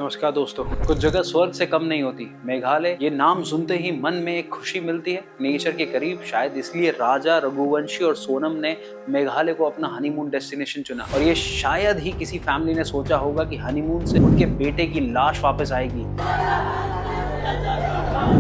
नमस्कार दोस्तों। कुछ जगह स्वर्ग से कम नहीं होती। मेघालय, ये नाम सुनते ही मन में एक खुशी मिलती है, नेचर के करीब। शायद इसलिए राजा रघुवंशी और सोनम ने मेघालय को अपना हनीमून डेस्टिनेशन चुना। और ये शायद ही किसी फैमिली ने सोचा होगा कि हनीमून से उनके बेटे की लाश वापस आएगी।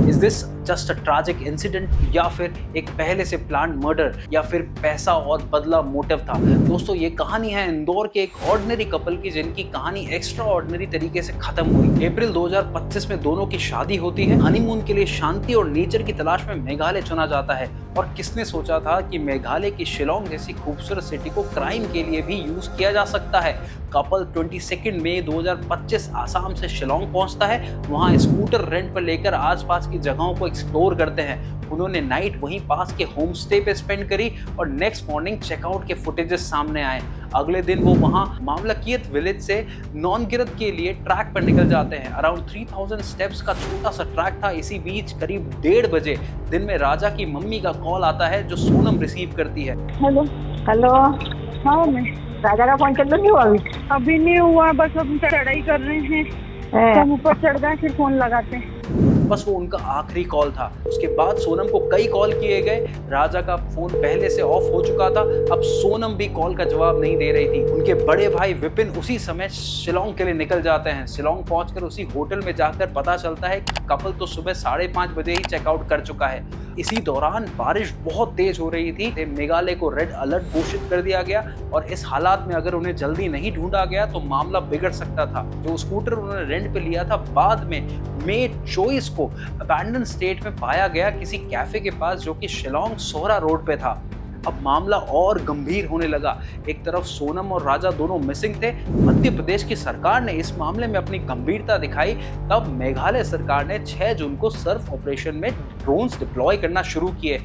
Is this just a tragic incident या फिर एक पहले से प्लान मर्डर या फिर पैसा और बदला मोटिव था? दोस्तों, ये कहानी है इंदौर के एक ऑर्डिनरी कपल की, जिनकी कहानी एक्स्ट्रा ऑर्डिनरी तरीके से खत्म हुई। अप्रैल 2025 में दोनों की शादी होती है। हनीमून के लिए शांति और नेचर की तलाश में मेघालय चुना जाता है। और किसने सोचा था कि मेघालय की शिलोंग जैसी खूबसूरत सिटी को क्राइम के लिए भी यूज किया जा सकता है। कपल 22 मई 2025 आसाम से शिलोंग पहुंचता है। वहां स्कूटर रेंट पर लेकर आसपास की जगहों को एक्सप्लोर करते हैं। उन्होंने नाइट वहीं पास के होम स्टे पे स्पेंड करी और नेक्स्ट मॉर्निंग चेकआउट के फुटेजेस सामने आए। अगले दिन वो वहां मामलकियत विलेज से नॉनगिरत के लिए ट्रैक पर निकल जाते हैं। अराउंड 3000 स्टेप्स का छोटा सा ट्रैक था। इसी बीच करीब 1:30 बजे दिन में राजा की मम्मी का कॉल आता है, जो सोनम रिसीव करती है। Hello hello. हाँ, मैं राजा का फोन चालू नहीं हुआ अभी नहीं हुआ, बस हम चढ़ाई कर रहे हैं। हम ऊपर चढ़ गए, फिर फोन लगाते हैं। बस वो उनका आखिरी कॉल था। उसके बाद सोनम को कई कॉल किए गए। राजा का फोन पहले से ऑफ हो चुका था। अब सोनम भी कॉल का जवाब नहीं दे रही थी। उनके बड़े भाई विपिन उसी समय शिलोंग के लिए निकल जाते हैं। शिलोंग पहुंचकर उसी होटल में जाकर पता चलता है कि कपल तो सुबह 5:30 बजे ही चेकआउट कर चुका है। इसी दौरान बारिश बहुत तेज हो रही थी। मेघालय को रेड अलर्ट घोषित कर दिया गया और इस हालात में अगर उन्हें जल्दी नहीं ढूंढा गया तो मामला बिगड़ सकता था। जो स्कूटर उन्होंने रेंट पे लिया था, बाद में मई 24 को अबैंडन स्टेट में पाया गया किसी कैफे के पास, जो कि शिलोंग सोहरा रोड पे था। अब मामला और गंभीर होने लगा। एक तरफ सोनम और राजा दोनों मिसिंग थे। मध्य प्रदेश की सरकार ने इस मामले में अपनी गंभीरता दिखाई। तब मेघालय सरकार ने 6 जून को सर्च ऑपरेशन में ड्रोन्स डिप्लॉय करना शुरू किए।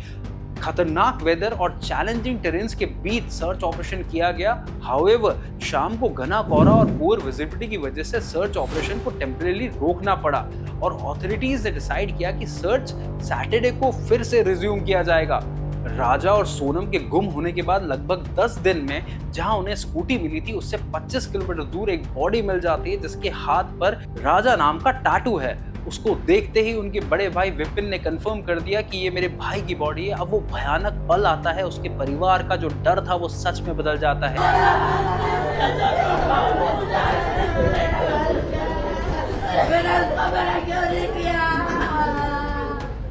खतरनाक वेदर और चैलेंजिंग टेरेन्स के बीच सर्च ऑपरेशन किया गया। हाउएवर, शाम को घना कोहरा और पुअर विजिबिलिटी की वजह से सर्च ऑपरेशन को टेम्परेरी रोकना पड़ा और ऑथोरिटीज ने डिसाइड किया कि सर्च सैटरडे को फिर से रिज्यूम किया जाएगा। राजा और सोनम के गुम होने के बाद लगभग 10 दिन में जहां उन्हें स्कूटी मिली थी, उससे 25 किलोमीटर दूर एक बॉडी मिल जाती है, जिसके हाथ पर राजा नाम का टैटू है। उसको देखते ही उनके बड़े भाई विपिन ने कंफर्म कर दिया कि ये मेरे भाई की बॉडी है। अब वो भयानक पल आता है। उसके परिवार का जो डर था वो सच में बदल जाता है।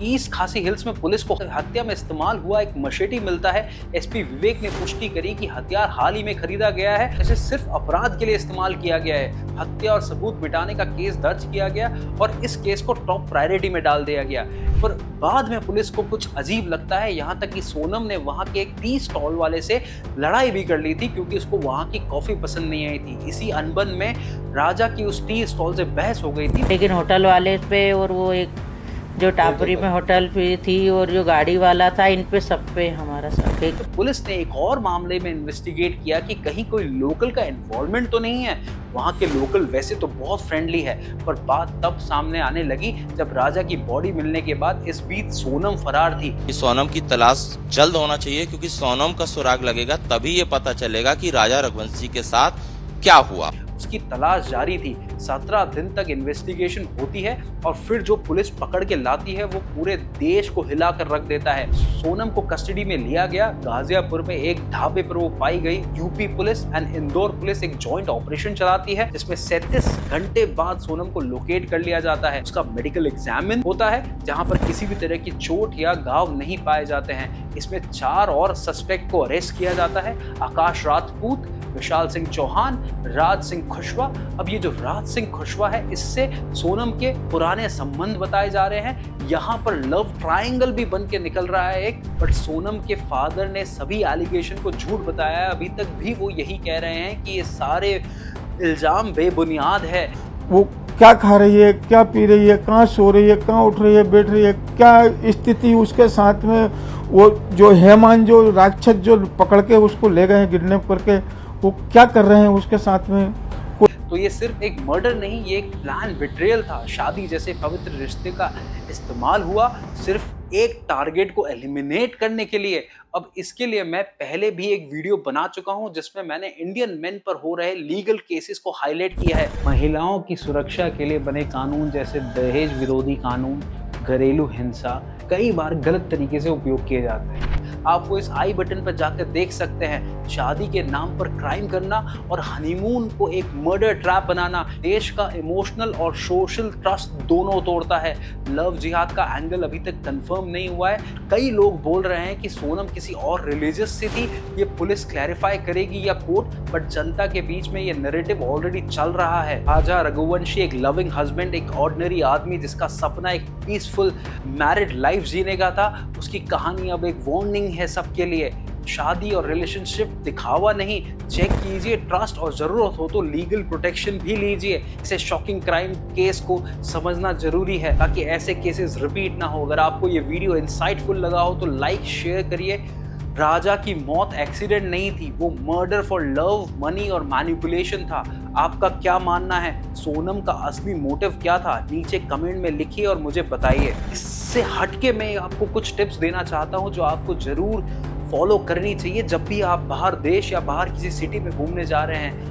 ईस्ट खासी हिल्स में पुलिस को हत्या में इस्तेमाल हुआ एक मशेटी मिलता है। एसपी विवेक ने पुष्टि करी कि हथियार हाल ही में खरीदा गया है। इसे सिर्फ अपराध के लिए इस्तेमाल किया गया है। हत्या और सबूत मिटाने का केस दर्ज किया गया और इस केस को टॉप प्रायोरिटी में डाल दिया गया। पर बाद में पुलिस को कुछ अजीब लगता है, यहाँ तक कि सोनम ने वहाँ के एक टी स्टॉल वाले से लड़ाई भी कर ली थी, क्योंकि उसको वहाँ की कॉफी पसंद नहीं आई थी। इसी अनबन में राजा की उस टी स्टॉल से बहस हो गई थी। लेकिन होटल वाले पे और वो एक जो टापरी में होटल पे थी और जो गाड़ी वाला था, इन पे सब पे हमारा साथ। तो पुलिस ने एक और मामले में इन्वेस्टिगेट किया कि कहीं कोई लोकल का इन्वॉल्वमेंट तो नहीं है। वहाँ के लोकल वैसे तो बहुत फ्रेंडली है, पर बात तब सामने आने लगी जब राजा की बॉडी मिलने के बाद इस बीच सोनम फरार थी। सोनम की तलाश जल्द होना चाहिए, क्योंकि सोनम का सुराग लगेगा तभी ये पता चलेगा कि राजा रघुवंशी के साथ क्या हुआ। उसकी तलाश जारी थी। 17 दिन तक इन्वेस्टिगेशन होती है और फिर जो पुलिस पकड़ के लाती है वो पूरे देश को हिला कर रख देता है। सोनम को कस्टडी में लिया गया। गाजियापुर में एक ढाबे पर वो पाई गई। UP police and Indore police एक जॉइंट ऑपरेशन चलाती है, जिसमें 37 घंटे बाद सोनम को लोकेट कर लिया जाता है। उसका मेडिकल एग्जामिन होता है, जहां पर किसी भी तरह की चोट या घाव नहीं पाए जाते हैं। इसमें 4 और सस्पेक्ट को अरेस्ट किया जाता है। आकाश राजपूत, विशाल सिंह चौहान, राज सिंह खुशवा। अब ये जो राज सिंह खुशवा है, इससे सोनम के पुराने संबंध बताए जा रहे हैं। यहाँ पर लव ट्रायंगल भी बन के निकल रहा है एक। बट सोनम के फादर ने सभी एलिगेशन को झूठ बताया है। अभी तक भी वो यही कह रहे हैं कि ये सारे इल्जाम बेबुनियाद है। वो क्या खा रही है, क्या पी रही है, कहाँ सो रही है, कहाँ उठ रही है, बैठ रही है, क्या स्थिति उसके साथ में। वो जो हेमान, जो राक्षस जो पकड़ के उसको ले गए किडनैप करके, वो क्या कर रहे हैं उसके साथ में। तो ये सिर्फ एक मर्डर नहीं, ये एक प्लान बिट्रेयल था। शादी जैसे पवित्र रिश्ते का इस्तेमाल हुआ सिर्फ एक टारगेट को एलिमिनेट करने के लिए। अब इसके लिए मैं पहले भी एक वीडियो बना चुका हूं जिसमें मैंने इंडियन मेन पर हो रहे लीगल केसेस को हाईलाइट किया है। महिलाओं की सुरक्षा के लिए बने कानून जैसे दहेज विरोधी कानून, घरेलू हिंसा कई बार गलत तरीके से उपयोग किए जाते हैं। आप वो इस आई बटन पर जाकर देख सकते हैं। शादी के नाम पर क्राइम करना और हनीमून को एक मर्डर ट्रैप बनाना देश का इमोशनल और सोशल ट्रस्ट दोनों तोड़ता है। लव जिहाद का एंगल अभी तक कंफर्म नहीं हुआ है। कई लोग बोल रहे हैं कि सोनम किसी और रिलीजियस से थी, ये पुलिस क्लैरिफाई करेगी या कोर्ट, बट जनता के बीच में ये नैरेटिव ऑलरेडी चल रहा है। राजा रघुवंशी एक लविंग हस्बैंड, एक ऑर्डिनरी आदमी जिसका सपना एक पीसफुल मैरिड लाइफ जीने का था, उसकी कहानी अब एक वार्निंग है सबके लिए। शादी और रिलेशनशिप दिखावा नहीं, चेक कीजिए ट्रस्ट और जरूरत हो तो लीगल प्रोटेक्शन भी लीजिए। इसे शॉकिंग क्राइम केस को समझना जरूरी है ताकि ऐसे केसेस रिपीट ना हो। अगर आपको ये वीडियो इंसाइटफुल लगा हो तो लाइक शेयर करिए। राजा की मौत एक्सीडेंट नहीं थी, वो मर्डर फॉर लव, मनी और मैनिपुलेशन था। आपका क्या मानना है? सोनम का असली मोटिव क्या था? नीचे कमेंट में लिखिए और मुझे बताइए। इससे हटके मैं आपको कुछ टिप्स देना चाहता हूं जो आपको जरूर फॉलो करनी चाहिए जब भी आप बाहर देश या बाहर किसी सिटी में घूमने जा रहे हैं।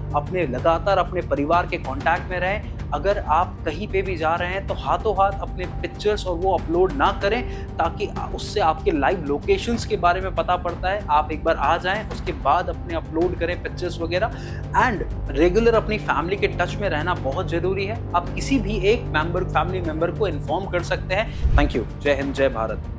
लगातार अपने परिवार के कांटेक्ट में रहें। अगर आप कहीं पे भी जा रहे हैं तो हाथों हाथ अपने पिक्चर्स और वो अपलोड ना करें, ताकि उससे आपके लाइव लोकेशंस के बारे में पता पड़ता है। आप एक बार आ जाएं, उसके बाद अपने अपलोड करें पिक्चर्स वगैरह। एंड रेगुलर अपनी फैमिली के टच में रहना बहुत जरूरी है। आप किसी भी एक फैमिली मेंबर को इन्फॉर्म कर सकते हैं। Thank you. जय हिंद, जय भारत।